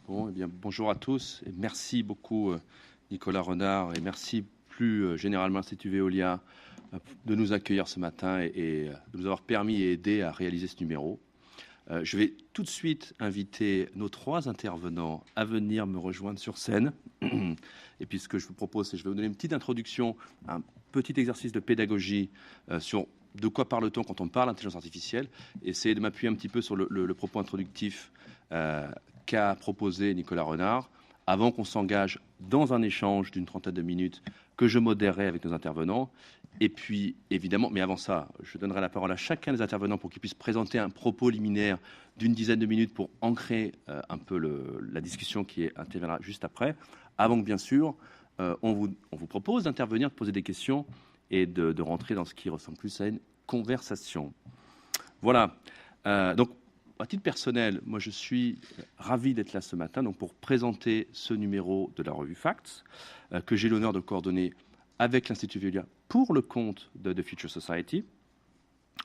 Bon, eh bien, bonjour à tous et merci beaucoup Nicolas Renard et merci plus généralement l'Institut Veolia de nous accueillir ce matin et de nous avoir permis et aidé à réaliser ce numéro. Je vais tout de suite inviter nos trois intervenants à venir me rejoindre sur scène. Et puis ce que je vous propose, c'est que je vais vous donner une petite introduction, un petit exercice de pédagogie sur de quoi parle-t-on quand on parle d'intelligence artificielle, et essayer de m'appuyer un petit peu sur le propos introductif qu'a proposé Nicolas Renard, avant qu'on s'engage dans un échange d'une trentaine de minutes que je modérerai avec nos intervenants. Et puis, évidemment, mais avant ça, je donnerai la parole à chacun des intervenants pour qu'ils puissent présenter un propos liminaire d'une dizaine de minutes pour ancrer un peu la discussion qui interviendra juste après, avant que, bien sûr, on vous propose d'intervenir, de poser des questions et de rentrer dans ce qui ressemble plus à une conversation. Voilà. Donc, à titre personnel, moi, je suis ravi d'être là ce matin donc pour présenter ce numéro de la revue Facts que j'ai l'honneur de coordonner avec l'Institut Veolia pour le compte de The Future Society.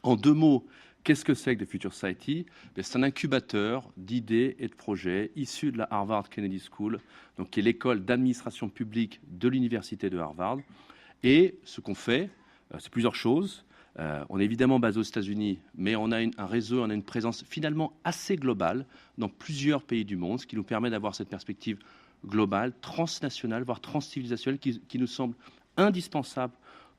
En deux mots, qu'est-ce que c'est que The Future Society? C'est un incubateur d'idées et de projets issus de la Harvard Kennedy School, donc qui est l'école d'administration publique de l'université de Harvard. Et ce qu'on fait, c'est plusieurs choses. On est évidemment basé aux États-Unis, mais on a un réseau, on a une présence finalement assez globale dans plusieurs pays du monde, ce qui nous permet d'avoir cette perspective globale, transnationale, voire transcivilisationnelle, qui nous semble indispensable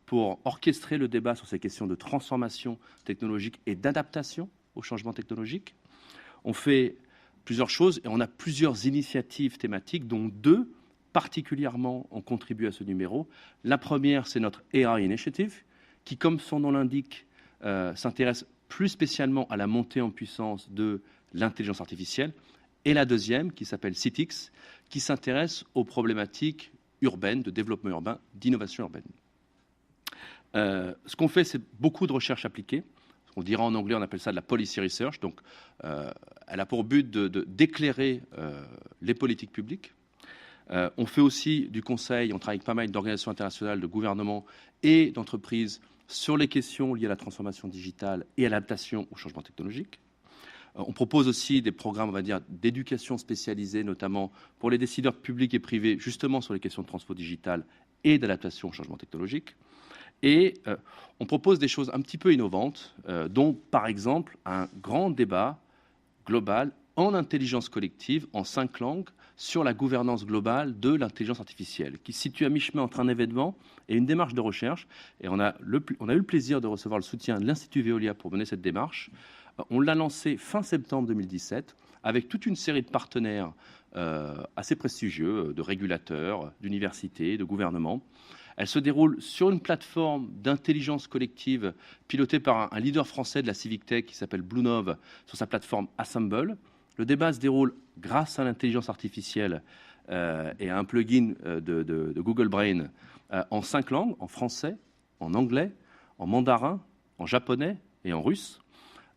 pour orchestrer le débat sur ces questions de transformation technologique et d'adaptation au changement technologique. On fait plusieurs choses et on a plusieurs initiatives thématiques, dont deux particulièrement ont contribué à ce numéro. La première, c'est notre AI Initiative, qui, comme son nom l'indique, s'intéresse plus spécialement à la montée en puissance de l'intelligence artificielle. Et la deuxième, qui s'appelle CITX, qui s'intéresse aux problématiques urbaines, de développement urbain, d'innovation urbaine. Ce qu'on fait, c'est beaucoup de recherche appliquée. On dira en anglais, on appelle ça de la policy research. Donc, elle a pour but d'éclairer les politiques publiques. On fait aussi du conseil, on travaille avec pas mal d'organisations internationales, de gouvernements et d'entreprises sur les questions liées à la transformation digitale et à l'adaptation au changement technologique. On propose aussi des programmes, on va dire, d'éducation spécialisée, notamment pour les décideurs publics et privés, justement sur les questions de transfo digital et d'adaptation au changement technologique. Et on propose des choses un petit peu innovantes, dont, par exemple, un grand débat global en intelligence collective, en 5 langues, sur la gouvernance globale de l'intelligence artificielle, qui se situe à mi-chemin entre un événement et une démarche de recherche. Et on a eu le plaisir de recevoir le soutien de l'Institut Veolia pour mener cette démarche. On l'a lancé fin septembre 2017, avec toute une série de partenaires assez prestigieux, de régulateurs, d'universités, de gouvernements. Elle se déroule sur une plateforme d'intelligence collective pilotée par un leader français de la civic tech qui s'appelle Bluenove, sur sa plateforme Assemble. Le débat se déroule grâce à l'intelligence artificielle et à un plugin de Google Brain en 5 langues, en français, en anglais, en mandarin, en japonais et en russe.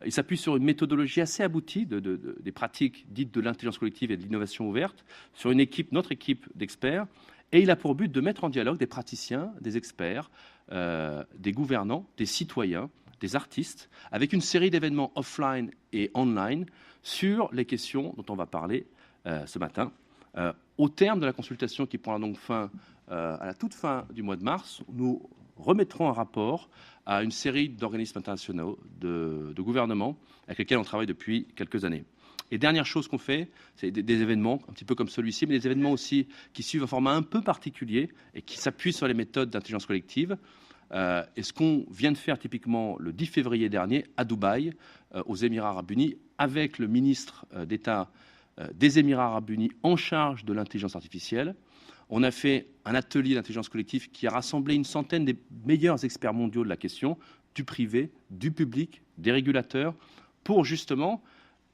Il s'appuie sur une méthodologie assez aboutie des pratiques dites de l'intelligence collective et de l'innovation ouverte, sur notre équipe d'experts. Et il a pour but de mettre en dialogue des praticiens, des experts, des gouvernants, des citoyens, des artistes, avec une série d'événements offline et online sur les questions dont on va parler ce matin. Au terme de la consultation qui prendra donc fin à la toute fin du mois de mars, nous remettrons un rapport à une série d'organismes internationaux, de gouvernements, avec lesquels on travaille depuis quelques années. Et dernière chose qu'on fait, c'est des événements, un petit peu comme celui-ci, mais des événements aussi qui suivent un format un peu particulier et qui s'appuient sur les méthodes d'intelligence collective. Et ce qu'on vient de faire typiquement le 10 février dernier à Dubaï, aux Émirats arabes unis, avec le ministre d'État des Émirats arabes unis en charge de l'intelligence artificielle. On a fait un atelier d'intelligence collective qui a rassemblé une centaine des meilleurs experts mondiaux de la question, du privé, du public, des régulateurs, pour justement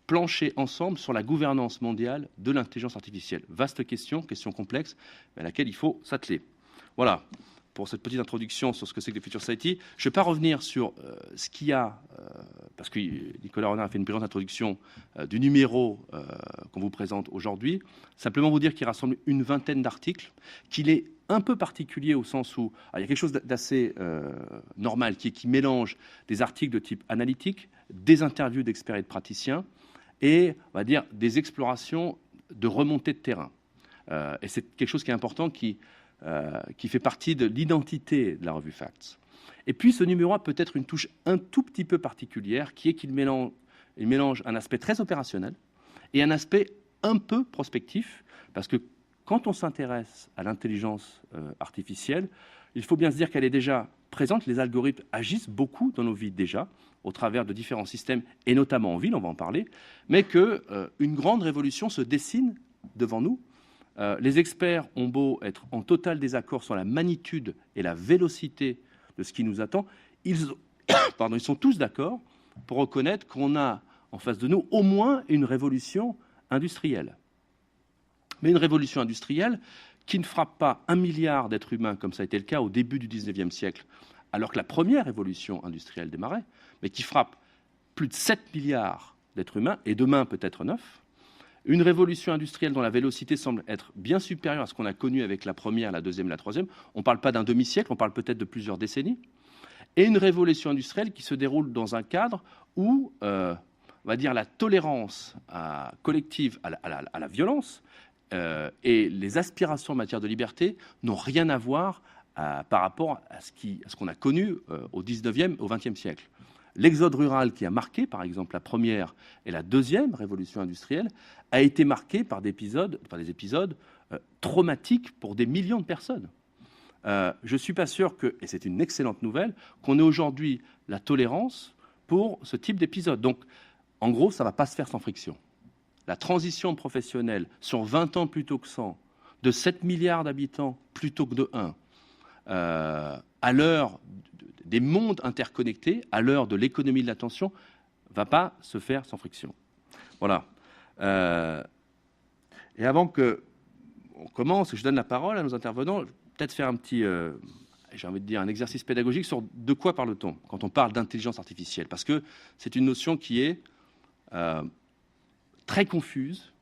plancher ensemble sur la gouvernance mondiale de l'intelligence artificielle. Vaste question complexe, mais à laquelle il faut s'atteler. Voilà, pour cette petite introduction sur ce que c'est que The Future Society. Je ne vais pas revenir sur ce qu'il y a, parce que Nicolas Renard a fait une brillante introduction du numéro qu'on vous présente aujourd'hui. Simplement vous dire qu'il rassemble une vingtaine d'articles, qu'il est un peu particulier au sens où il y a quelque chose d'assez normal, qui mélange des articles de type analytique, des interviews d'experts et de praticiens, et, on va dire, des explorations de remontée de terrain. Et c'est quelque chose qui est important, qui fait partie de l'identité de la revue Facts. Et puis ce numéro a peut-être une touche un tout petit peu particulière, qui est qu'il mélange un aspect très opérationnel et un aspect un peu prospectif, parce que quand on s'intéresse à l'intelligence artificielle, il faut bien se dire qu'elle est déjà présente. Les algorithmes agissent beaucoup dans nos vies déjà, au travers de différents systèmes, et notamment en ville, on va en parler, mais qu'une grande révolution se dessine devant nous. Les experts ont beau être en total désaccord sur la magnitude et la vélocité de ce qui nous attend, ils sont tous d'accord pour reconnaître qu'on a en face de nous au moins une révolution industrielle. Mais une révolution industrielle qui ne frappe pas 1 milliard d'êtres humains, comme ça a été le cas au début du XIXe siècle, alors que la première révolution industrielle démarrait, mais qui frappe plus de 7 milliards d'êtres humains, et demain peut-être 9. Une révolution industrielle dont la vélocité semble être bien supérieure à ce qu'on a connu avec la première, la deuxième, la troisième. On ne parle pas d'un demi-siècle, on parle peut-être de plusieurs décennies. Et une révolution industrielle qui se déroule dans un cadre où, on va dire, la tolérance collective à la violence et les aspirations en matière de liberté n'ont rien à voir par rapport à ce qu'on a connu au 19e, au 20e siècle. L'exode rural qui a marqué, par exemple, la première et la deuxième révolution industrielle, a été marqué par des épisodes traumatiques pour des millions de personnes. Je ne suis pas sûr et c'est une excellente nouvelle, qu'on ait aujourd'hui la tolérance pour ce type d'épisode. Donc, en gros, ça ne va pas se faire sans friction. La transition professionnelle sur 20 ans plutôt que 100, de 7 milliards d'habitants plutôt que de 1, à l'heure des mondes interconnectés, à l'heure de l'économie de l'attention, ne va pas se faire sans friction. Voilà. Et avant qu'on commence, je donne la parole à nos intervenants, peut-être faire un petit, j'ai envie de dire, un exercice pédagogique sur de quoi parle-t-on quand on parle d'intelligence artificielle. Parce que c'est une notion qui est très confuse,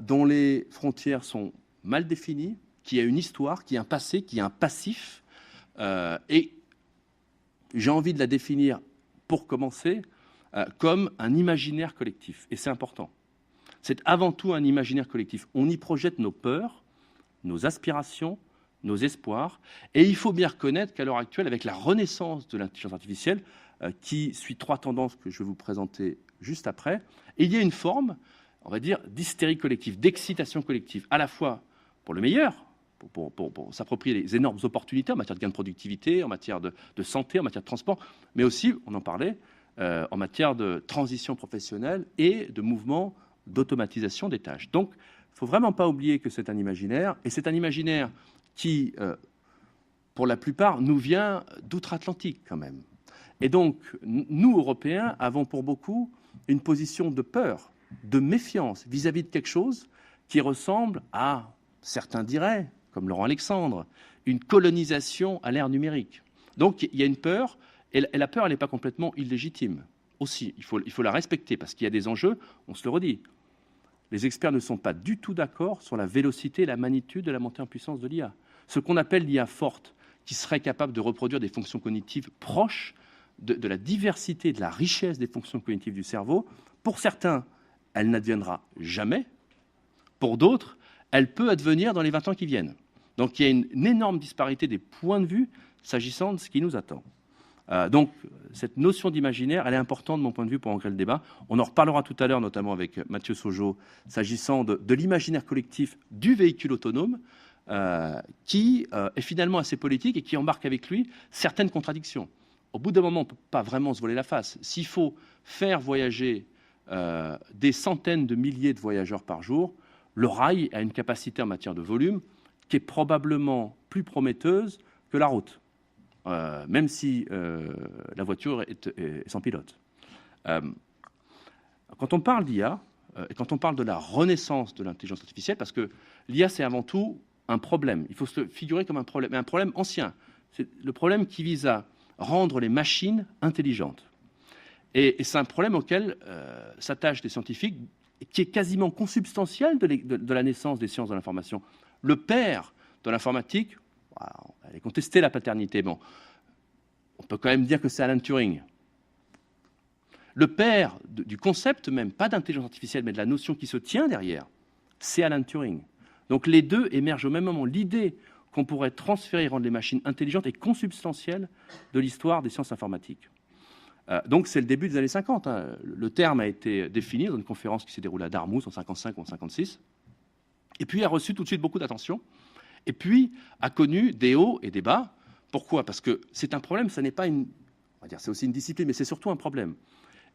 dont les frontières sont mal définies, qui a une histoire, qui a un passé, qui a un passif. Et j'ai envie de la définir, pour commencer, comme un imaginaire collectif. Et c'est important. C'est avant tout un imaginaire collectif. On y projette nos peurs, nos aspirations, nos espoirs. Et il faut bien reconnaître qu'à l'heure actuelle, avec la renaissance de l'intelligence artificielle, qui suit 3 tendances que je vais vous présenter juste après, il y a une forme, on va dire, d'hystérie collective, d'excitation collective, à la fois pour le meilleur, pour s'approprier les énormes opportunités en matière de gain de productivité, en matière de santé, en matière de transport, mais aussi, on en parlait, en matière de transition professionnelle et de mouvement d'automatisation des tâches. Donc, il ne faut vraiment pas oublier que c'est un imaginaire, et c'est un imaginaire qui, pour la plupart, nous vient d'outre-Atlantique quand même. Et donc, nous, Européens, avons pour beaucoup une position de peur, de méfiance vis-à-vis de quelque chose qui ressemble à, certains diraient, comme Laurent Alexandre, une colonisation à l'ère numérique. Donc, il y a une peur, et la peur, elle n'est pas complètement illégitime. Aussi, il faut la respecter, parce qu'il y a des enjeux, on se le redit. Les experts ne sont pas du tout d'accord sur la vélocité et la magnitude de la montée en puissance de l'IA. Ce qu'on appelle l'IA forte, qui serait capable de reproduire des fonctions cognitives proches de la diversité, de la richesse des fonctions cognitives du cerveau, pour certains, elle n'adviendra jamais. Pour d'autres, elle peut advenir dans les 20 ans qui viennent. Donc il y a une énorme disparité des points de vue s'agissant de ce qui nous attend. Donc cette notion d'imaginaire, elle est importante de mon point de vue pour ancrer le débat. On en reparlera tout à l'heure, notamment avec Mathieu Sojo, s'agissant de l'imaginaire collectif du véhicule autonome, qui est finalement assez politique et qui embarque avec lui certaines contradictions. Au bout d'un moment, on ne peut pas vraiment se voiler la face. S'il faut faire voyager des centaines de milliers de voyageurs par jour, le rail a une capacité en matière de volume qui est probablement plus prometteuse que la route, même si la voiture est sans pilote. Quand on parle d'IA, et quand on parle de la renaissance de l'intelligence artificielle, parce que l'IA, c'est avant tout un problème. Il faut se le figurer comme un problème ancien. C'est le problème qui vise à rendre les machines intelligentes. Et c'est un problème auquel s'attachent des scientifiques, qui est quasiment consubstantiel de la naissance des sciences de l'information. Le père de l'informatique, elle est contestée, la paternité. Bon, on peut quand même dire que c'est Alan Turing. Le père du concept même, pas d'intelligence artificielle, mais de la notion qui se tient derrière, c'est Alan Turing. Donc les deux émergent au même moment. L'idée qu'on pourrait transférer et rendre les machines intelligentes est consubstantielle de l'histoire des sciences informatiques. Donc c'est le début des années 50. Hein. Le terme a été défini dans une conférence qui s'est déroulée à Dartmouth en 55 ou en 56, et puis a reçu tout de suite beaucoup d'attention, et puis a connu des hauts et des bas. Pourquoi? Parce que c'est un problème, ça n'est pas une... On va dire, c'est aussi une discipline, mais c'est surtout un problème.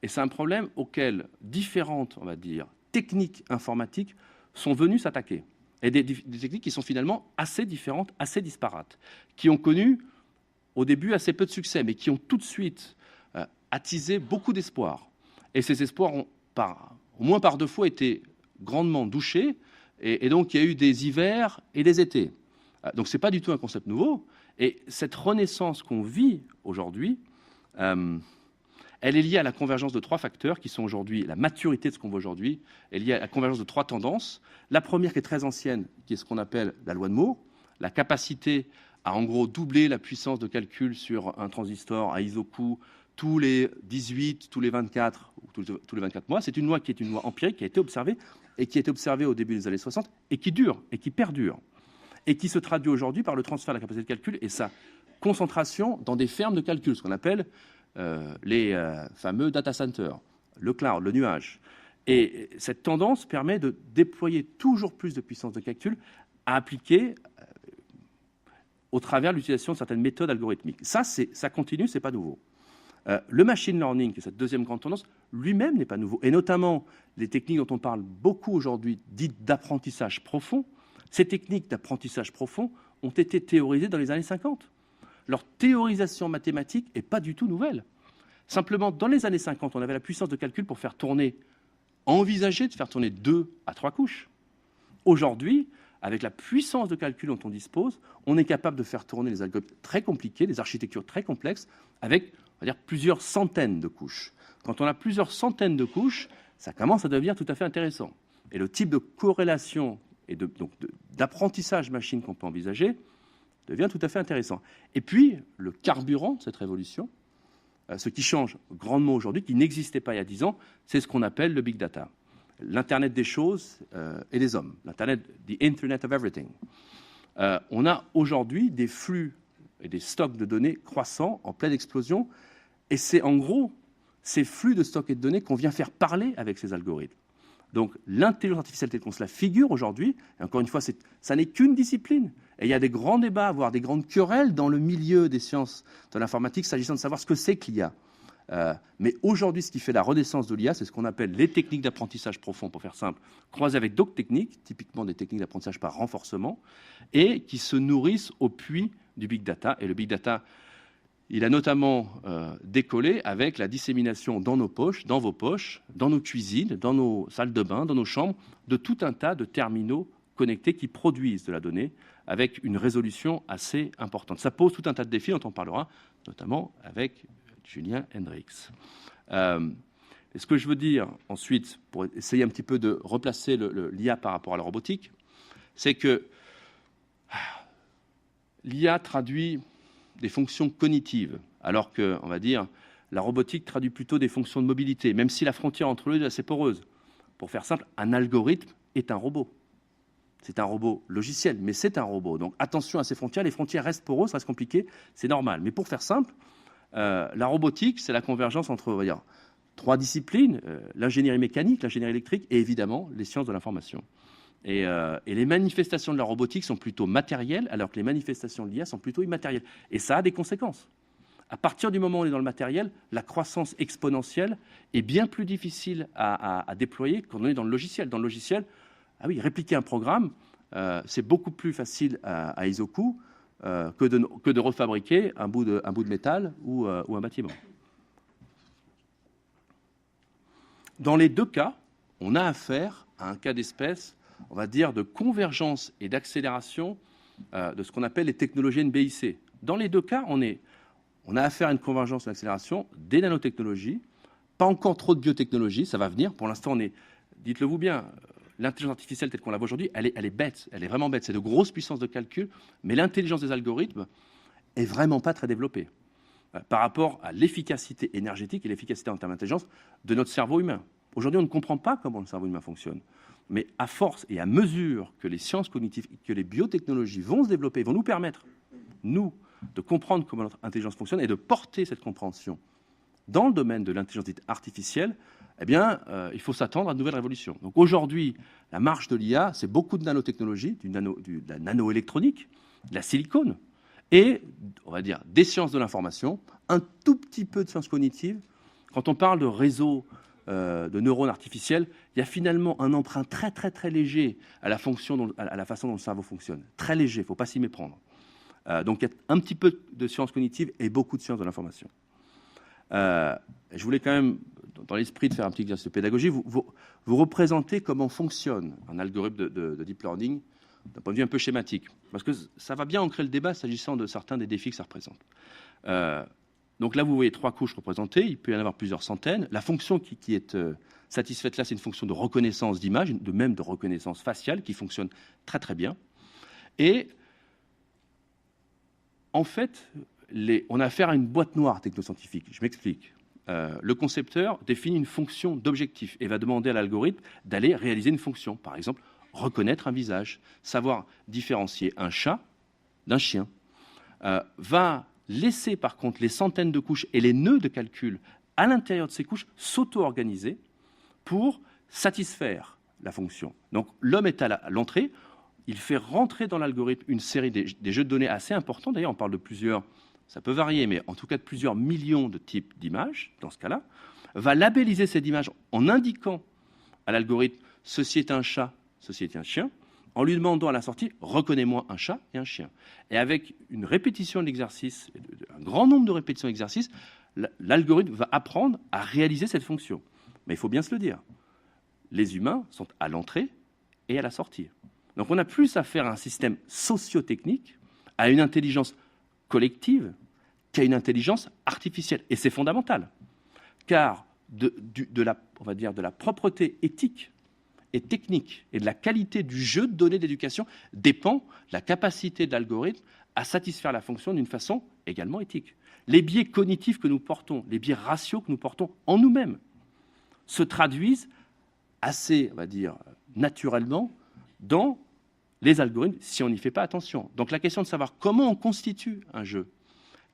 Et c'est un problème auquel différentes, on va dire, techniques informatiques sont venues s'attaquer. Et des techniques qui sont finalement assez différentes, assez disparates, qui ont connu au début assez peu de succès, mais qui ont tout de suite attisé beaucoup d'espoir. Et ces espoirs ont, au moins par 2 fois, été grandement douchés. Et donc, il y a eu des hivers et des étés. Donc, ce n'est pas du tout un concept nouveau. Et cette renaissance qu'on vit aujourd'hui, elle est liée à la convergence de 3 facteurs qui sont aujourd'hui la maturité de ce qu'on voit aujourd'hui, elle est liée à la convergence de 3 tendances. La première qui est très ancienne, qui est ce qu'on appelle la loi de Moore, la capacité à en gros doubler la puissance de calcul sur un transistor à isocoup tous les 18, tous les 24 ou tous les 24 mois. C'est une loi qui est une loi empirique qui a été observée et qui a été observée au début des années 60 et qui dure et qui perdure et qui se traduit aujourd'hui par le transfert de la capacité de calcul et sa concentration dans des fermes de calcul, ce qu'on appelle les fameux data centers, le cloud, le nuage. Et cette tendance permet de déployer toujours plus de puissance de calcul à appliquer au travers de l'utilisation de certaines méthodes algorithmiques. Ça continue, c'est pas nouveau. Le machine learning, qui est cette deuxième grande tendance, lui-même n'est pas nouveau. Et notamment, les techniques dont on parle beaucoup aujourd'hui, dites d'apprentissage profond, ces techniques d'apprentissage profond ont été théorisées dans les années 50. Leur théorisation mathématique n'est pas du tout nouvelle. Simplement, dans les années 50, on avait la puissance de calcul pour faire tourner, envisager de faire tourner 2 à 3 couches. Aujourd'hui, avec la puissance de calcul dont on dispose, on est capable de faire tourner des algorithmes très compliqués, des architectures très complexes, avec, on va dire, plusieurs centaines de couches. Quand on a plusieurs centaines de couches, ça commence à devenir tout à fait intéressant. Et le type de corrélation et d'apprentissage machine qu'on peut envisager devient tout à fait intéressant. Et puis, le carburant de cette révolution, ce qui change grandement aujourd'hui, qui n'existait pas il y a 10 ans, c'est ce qu'on appelle le big data. L'Internet des choses et des hommes. L'Internet, the Internet of Everything. On a aujourd'hui des flux et des stocks de données croissants, en pleine explosion, et c'est en gros ces flux de stocks et de données qu'on vient faire parler avec ces algorithmes. Donc l'intelligence artificielle telle qu'on se la figure aujourd'hui, et encore une fois, ça n'est qu'une discipline. Et il y a des grands débats, voire des grandes querelles dans le milieu des sciences de l'informatique s'agissant de savoir ce que c'est que l'IA. Mais aujourd'hui, ce qui fait la renaissance de l'IA, c'est ce qu'on appelle les techniques d'apprentissage profond, pour faire simple, croisées avec d'autres techniques, typiquement des techniques d'apprentissage par renforcement, et qui se nourrissent au puits du big data. Et le big data, il a notamment décollé avec la dissémination dans nos poches, dans vos poches, dans nos cuisines, dans nos salles de bain, dans nos chambres, de tout un tas de terminaux connectés qui produisent de la donnée avec une résolution assez importante. Ça pose tout un tas de défis dont on parlera, notamment avec Julien Hendrix. Et ce que je veux dire ensuite, pour essayer un petit peu de replacer l'IA par rapport à la robotique, c'est que l'IA traduit des fonctions cognitives, alors que, on va dire, la robotique traduit plutôt des fonctions de mobilité, même si la frontière entre les deux est assez poreuse. Pour faire simple, un algorithme est un robot. C'est un robot logiciel, mais c'est un robot. Donc attention à ces frontières, les frontières restent poreuses, ça reste compliqué, c'est normal. Mais pour faire simple, la robotique, c'est la convergence entre, on va dire, 3 disciplines, l'ingénierie mécanique, l'ingénierie électrique et évidemment les sciences de l'information. Et les manifestations de la robotique sont plutôt matérielles, alors que les manifestations de l'IA sont plutôt immatérielles. Et ça a des conséquences. À partir du moment où on est dans le matériel, la croissance exponentielle est bien plus difficile à déployer quand on est dans le logiciel. Dans le logiciel, ah oui, répliquer un programme, c'est beaucoup plus facile à isocoup que de refabriquer un bout de métal ou un bâtiment. Dans les 2 cas, on a affaire à un cas d'espèce, on va dire, de convergence et d'accélération de ce qu'on appelle les technologies NBIC. Dans les 2 cas, on a affaire à une convergence et une accélération des nanotechnologies, pas encore trop de biotechnologie, ça va venir. Pour l'instant, dites-le-vous bien, l'intelligence artificielle telle qu'on la voit aujourd'hui, elle est bête, elle est vraiment bête. C'est de grosses puissances de calcul, mais l'intelligence des algorithmes est vraiment pas très développée par rapport à l'efficacité énergétique et l'efficacité en termes d'intelligence de notre cerveau humain. Aujourd'hui, on ne comprend pas comment le cerveau humain fonctionne. mais à force et à mesure que les sciences cognitives, que les biotechnologies vont se développer, vont nous permettre, nous, de comprendre comment notre intelligence fonctionne et de porter cette compréhension dans le domaine de l'intelligence dite artificielle, eh bien, il faut s'attendre à de nouvelles révolutions. Donc aujourd'hui, la marche de l'IA, c'est beaucoup de nanotechnologie, de la nanoélectronique, de la silicone, et, on va dire, des sciences de l'information, un tout petit peu de sciences cognitives. Quand on parle de réseaux de neurones artificiels, il y a finalement un emprunt très, très, très léger à la façon dont le cerveau fonctionne. Très léger, il ne faut pas s'y méprendre. Donc il y a un petit peu de sciences cognitives et beaucoup de sciences de l'information. Je voulais quand même, dans l'esprit de faire un petit exercice de pédagogie, vous représenter comment fonctionne un algorithme de deep learning d'un point de vue un peu schématique, parce que ça va bien ancrer le débat s'agissant de certains des défis que ça représente. Donc là, vous voyez 3 couches représentées, il peut y en avoir plusieurs centaines. La fonction qui est satisfaite là, c'est une fonction de reconnaissance d'image, même de reconnaissance faciale, qui fonctionne très très bien. Et en fait, on a affaire à une boîte noire technoscientifique. Je m'explique. Le concepteur définit une fonction d'objectif et va demander à l'algorithme d'aller réaliser une fonction. Par exemple, reconnaître un visage, savoir différencier un chat d'un chien. Va laisser par contre les centaines de couches et les nœuds de calcul à l'intérieur de ces couches s'auto-organiser pour satisfaire la fonction. Donc l'homme est à l'entrée, il fait rentrer dans l'algorithme une série des jeux de données assez importants. D'ailleurs, on parle de plusieurs, ça peut varier, mais en tout cas de plusieurs millions de types d'images, dans ce cas-là, va labelliser ces images en indiquant à l'algorithme « ceci est un chat, ceci est un chien », en lui demandant à la sortie « reconnais-moi un chat et un chien ». Et avec une répétition de l'exercice, un grand nombre de répétitions d'exercice, l'algorithme va apprendre à réaliser cette fonction. Mais il faut bien se le dire, les humains sont à l'entrée et à la sortie. Donc on a plus affaire à un système socio-technique, à une intelligence collective, qu'à une intelligence artificielle. Et c'est fondamental, car on va dire de la propreté éthique et technique et de la qualité du jeu de données d'éducation dépend la capacité de l'algorithme à satisfaire la fonction d'une façon également éthique. Les biais cognitifs que nous portons, les biais raciaux que nous portons en nous-mêmes, se traduisent assez, on va dire, naturellement dans les algorithmes si on n'y fait pas attention. Donc la question de savoir comment on constitue un jeu,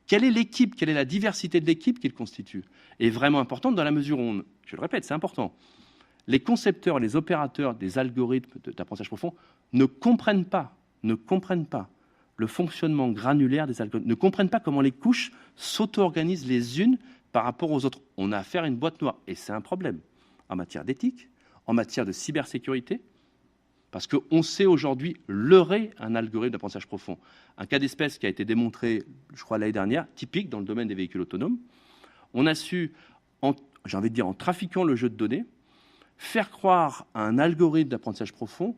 quelle est l'équipe, quelle est la diversité de l'équipe qu'il constitue, est vraiment importante dans la mesure où, je le répète, c'est important, les concepteurs, les opérateurs des algorithmes d'apprentissage profond ne comprennent pas le fonctionnement granulaire des algorithmes, ne comprennent pas comment les couches s'auto-organisent les unes par rapport aux autres. On a affaire à une boîte noire, et c'est un problème en matière d'éthique, en matière de cybersécurité, parce qu'on sait aujourd'hui leurrer un algorithme d'apprentissage profond. Un cas d'espèce qui a été démontré, je crois, l'année dernière, typique dans le domaine des véhicules autonomes. On a su, j'ai envie de dire, en trafiquant le jeu de données, faire croire à un algorithme d'apprentissage profond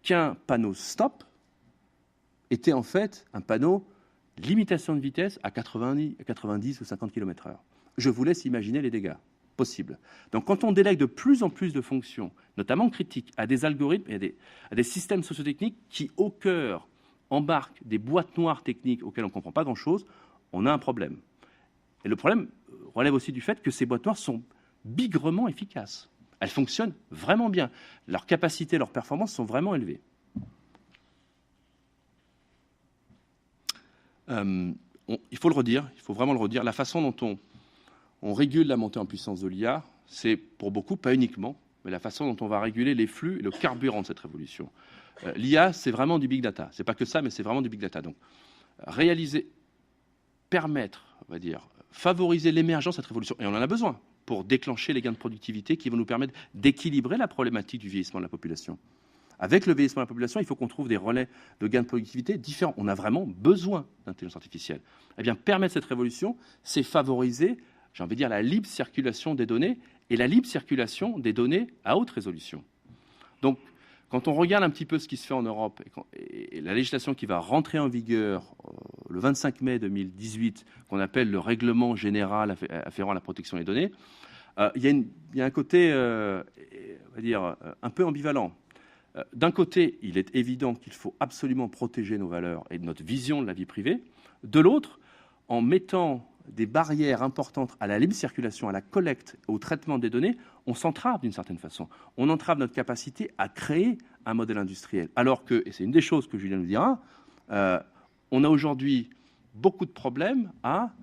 qu'un panneau stop était en fait un panneau limitation de vitesse à 90 ou 50 km/h. Je vous laisse imaginer les dégâts possibles. Donc quand on délègue de plus en plus de fonctions, notamment critiques, à des algorithmes et à des systèmes sociotechniques qui, au cœur, embarquent des boîtes noires techniques auxquelles on ne comprend pas grand-chose, on a un problème. Et le problème relève aussi du fait que ces boîtes noires sont bigrement efficaces. Elles fonctionnent vraiment bien. Leurs capacités, leurs performances sont vraiment élevées. Il faut le redire, il faut vraiment le redire. La façon dont on régule la montée en puissance de l'IA, c'est pour beaucoup, pas uniquement, mais la façon dont on va réguler les flux et le carburant de cette révolution. L'IA, c'est vraiment du big data. C'est pas que ça, mais c'est vraiment du big data. Donc, permettre, on va dire, favoriser l'émergence de cette révolution, et on en a besoin, pour déclencher les gains de productivité qui vont nous permettre d'équilibrer la problématique du vieillissement de la population. Avec le vieillissement de la population, il faut qu'on trouve des relais de gains de productivité différents. On a vraiment besoin d'intelligence artificielle. Eh bien, permettre cette révolution, c'est favoriser, j'ai envie de dire, la libre circulation des données et la libre circulation des données à haute résolution. Donc, quand on regarde un petit peu ce qui se fait en Europe et la législation qui va rentrer en vigueur le 25 mai 2018, qu'on appelle le règlement général afférent à la protection des données, il y a un côté, on va dire, un peu ambivalent. D'un côté, il est évident qu'il faut absolument protéger nos valeurs et notre vision de la vie privée. De l'autre, en mettant des barrières importantes à la libre circulation, à la collecte, au traitement des données, on s'entrave d'une certaine façon. On entrave notre capacité à créer un modèle industriel. Alors que, et c'est une des choses que Julien nous dira, on a aujourd'hui beaucoup de problèmes à,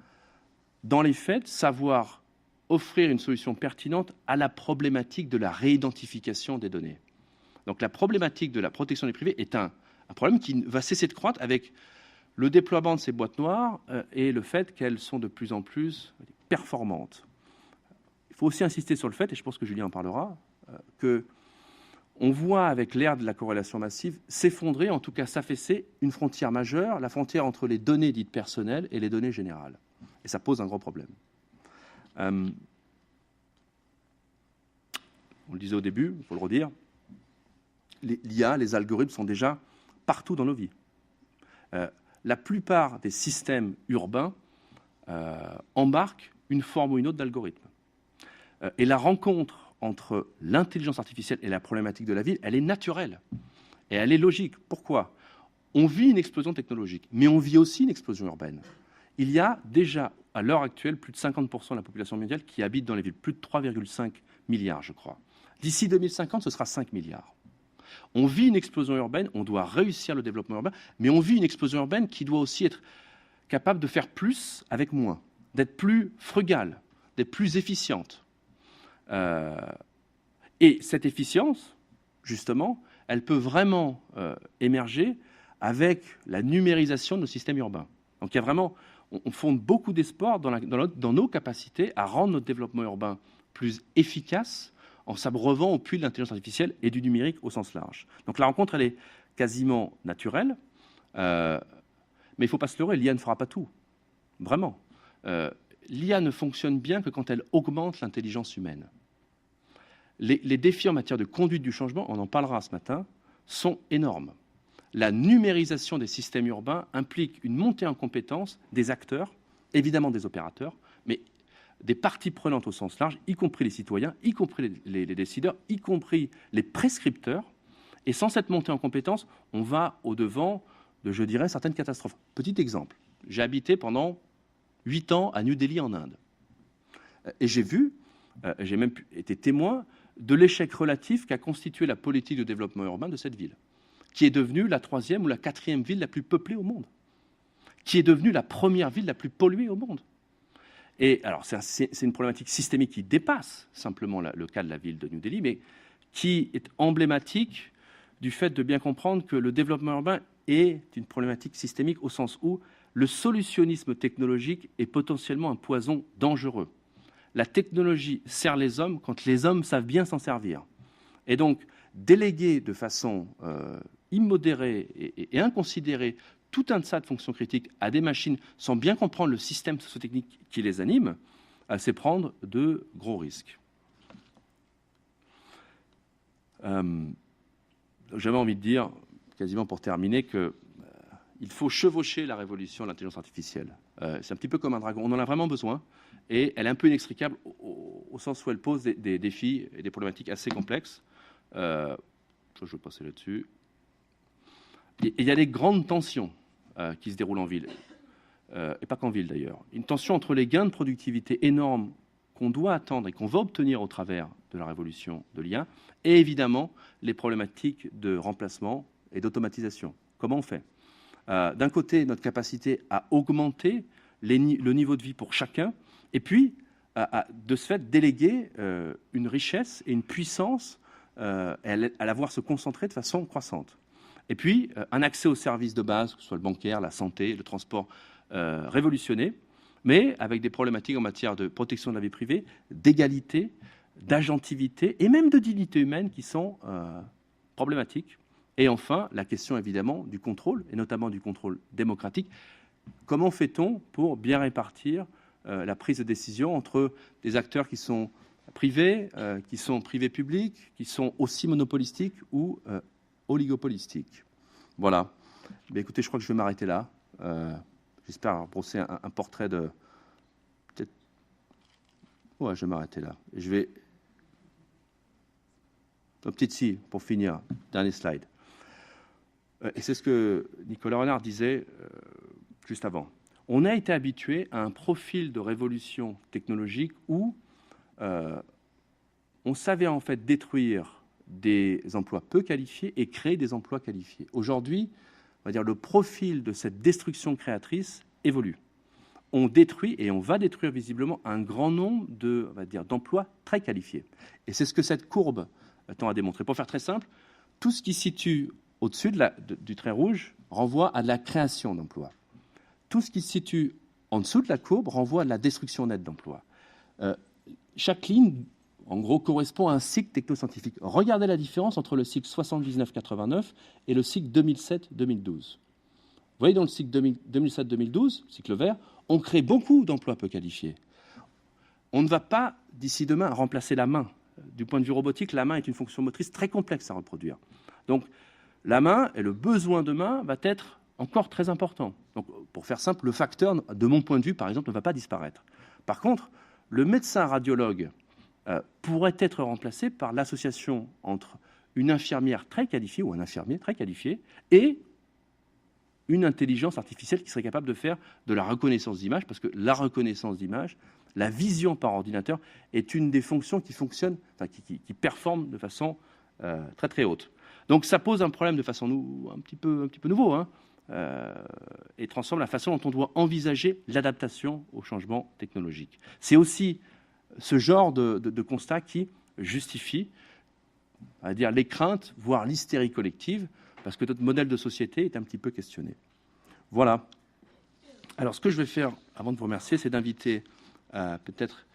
dans les faits, savoir offrir une solution pertinente à la problématique de la réidentification des données. Donc la problématique de la protection des privés est un problème qui va cesser de croître avec le déploiement de ces boîtes noires et le fait qu'elles sont de plus en plus performantes. Il faut aussi insister sur le fait, et je pense que Julien en parlera, que on voit avec l'ère de la corrélation massive s'effondrer, en tout cas s'affaisser, une frontière majeure, la frontière entre les données dites personnelles et les données générales. Et ça pose un gros problème. On le disait au début, il faut le redire, l'IA, les algorithmes sont déjà partout dans nos vies. La plupart des systèmes urbains embarquent une forme ou une autre d'algorithme. Et la rencontre entre l'intelligence artificielle et la problématique de la ville, elle est naturelle. Et elle est logique. Pourquoi ? On vit une explosion technologique, mais on vit aussi une explosion urbaine. Il y a déjà, à l'heure actuelle, plus de 50% de la population mondiale qui habite dans les villes. Plus de 3,5 milliards, je crois. D'ici 2050, ce sera 5 milliards. On vit une explosion urbaine, on doit réussir le développement urbain, mais on vit une explosion urbaine qui doit aussi être capable de faire plus avec moins, d'être plus frugale, d'être plus efficiente. Et cette efficience, justement, elle peut vraiment émerger avec la numérisation de nos systèmes urbains. Donc il y a vraiment, on fonde beaucoup d'espoir dans nos capacités à rendre notre développement urbain plus efficace en s'abreuvant au puits de l'intelligence artificielle et du numérique au sens large. Donc la rencontre, elle est quasiment naturelle, mais il ne faut pas se leurrer, l'IA ne fera pas tout. Vraiment. L'IA ne fonctionne bien que quand elle augmente l'intelligence humaine. Les défis en matière de conduite du changement, on en parlera ce matin, sont énormes. La numérisation des systèmes urbains implique une montée en compétence des acteurs, évidemment des opérateurs, mais des parties prenantes au sens large, y compris les citoyens, y compris les décideurs, y compris les prescripteurs. Et sans cette montée en compétence, on va au-devant de, je dirais, certaines catastrophes. Petit exemple, j'ai habité pendant 8 ans à New Delhi en Inde. Et j'ai vu, j'ai même été témoin de l'échec relatif qu'a constitué la politique de développement urbain de cette ville, qui est devenue la 3e ou la 4e ville la plus peuplée au monde, qui est devenue la première ville la plus polluée au monde. Et alors, c'est une problématique systémique qui dépasse simplement le cas de la ville de New Delhi, mais qui est emblématique du fait de bien comprendre que le développement urbain est une problématique systémique au sens où le solutionnisme technologique est potentiellement un poison dangereux. La technologie sert les hommes quand les hommes savent bien s'en servir. Et donc, déléguer de façon immodérée et inconsidérée tout un tas de fonctions critiques à des machines sans bien comprendre le système sociotechnique qui les anime, c'est prendre de gros risques. J'avais envie de dire, quasiment pour terminer, qu'il faut chevaucher la révolution de l'intelligence artificielle. C'est un petit peu comme un dragon. On en a vraiment besoin et elle est un peu inextricable au sens où elle pose des défis et des problématiques assez complexes. Je vais passer là-dessus. Et il y a des grandes tensions qui se déroulent en ville, et pas qu'en ville d'ailleurs. Une tension entre les gains de productivité énormes qu'on doit attendre et qu'on va obtenir au travers de la révolution de l'IA, et évidemment les problématiques de remplacement et d'automatisation. Comment on fait ? D'un côté, notre capacité à augmenter le niveau de vie pour chacun, et puis, de ce fait, déléguer une richesse et une puissance à la voir se concentrer de façon croissante. Et puis, un accès aux services de base, que ce soit le bancaire, la santé, le transport, révolutionné, mais avec des problématiques en matière de protection de la vie privée, d'égalité, d'agentivité et même de dignité humaine qui sont problématiques. Et enfin, la question évidemment du contrôle, et notamment du contrôle démocratique. Comment fait-on pour bien répartir la prise de décision entre des acteurs qui sont privés publics, qui sont aussi monopolistiques ou oligopolistiques. Voilà. Mais écoutez, je crois que je vais m'arrêter là. J'espère brosser un portrait de... Peut-être... Ouais, je vais m'arrêter là. Et je vais... Une petite scie, pour finir. Dernier slide. Et c'est ce que Nicolas Renard disait juste avant. On a été habitué à un profil de révolution technologique où on savait en fait détruire des emplois peu qualifiés et créer des emplois qualifiés. Aujourd'hui, on va dire le profil de cette destruction créatrice évolue. On détruit et on va détruire visiblement un grand nombre de, on va dire, d'emplois très qualifiés. Et c'est ce que cette courbe tend à démontrer. Pour faire très simple, tout ce qui se situe au-dessus du trait rouge renvoie à de la création d'emplois. Tout ce qui se situe en dessous de la courbe renvoie à de la destruction nette d'emplois. Chaque ligne, en gros, correspond à un cycle technoscientifique. Regardez la différence entre le cycle 79-89 et le cycle 2007-2012. Vous voyez, dans le cycle 2007-2012, cycle vert, on crée beaucoup d'emplois peu qualifiés. On ne va pas, d'ici demain, remplacer la main. Du point de vue robotique, la main est une fonction motrice très complexe à reproduire. Donc, la main et le besoin de main va être encore très important. Donc, pour faire simple, le facteur, de mon point de vue, par exemple, ne va pas disparaître. Par contre, le médecin radiologue pourrait être remplacé par l'association entre une infirmière très qualifiée ou un infirmier très qualifié et une intelligence artificielle qui serait capable de faire de la reconnaissance d'image, parce que la reconnaissance d'image, la vision par ordinateur est une des fonctions qui fonctionne, enfin, qui performe de façon très très haute. Donc ça pose un problème de façon un petit peu nouveau, hein, et transforme la façon dont on doit envisager l'adaptation au changement technologique. C'est aussi ce genre de constat qui justifie, on va dire, les craintes, voire l'hystérie collective, parce que notre modèle de société est un petit peu questionné. Voilà. Alors, ce que je vais faire, avant de vous remercier, c'est d'inviter peut-être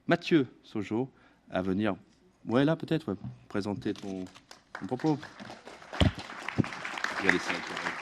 Mathieu Sojo à venir, là peut-être, présenter ton propos. Il y a les sénateurs.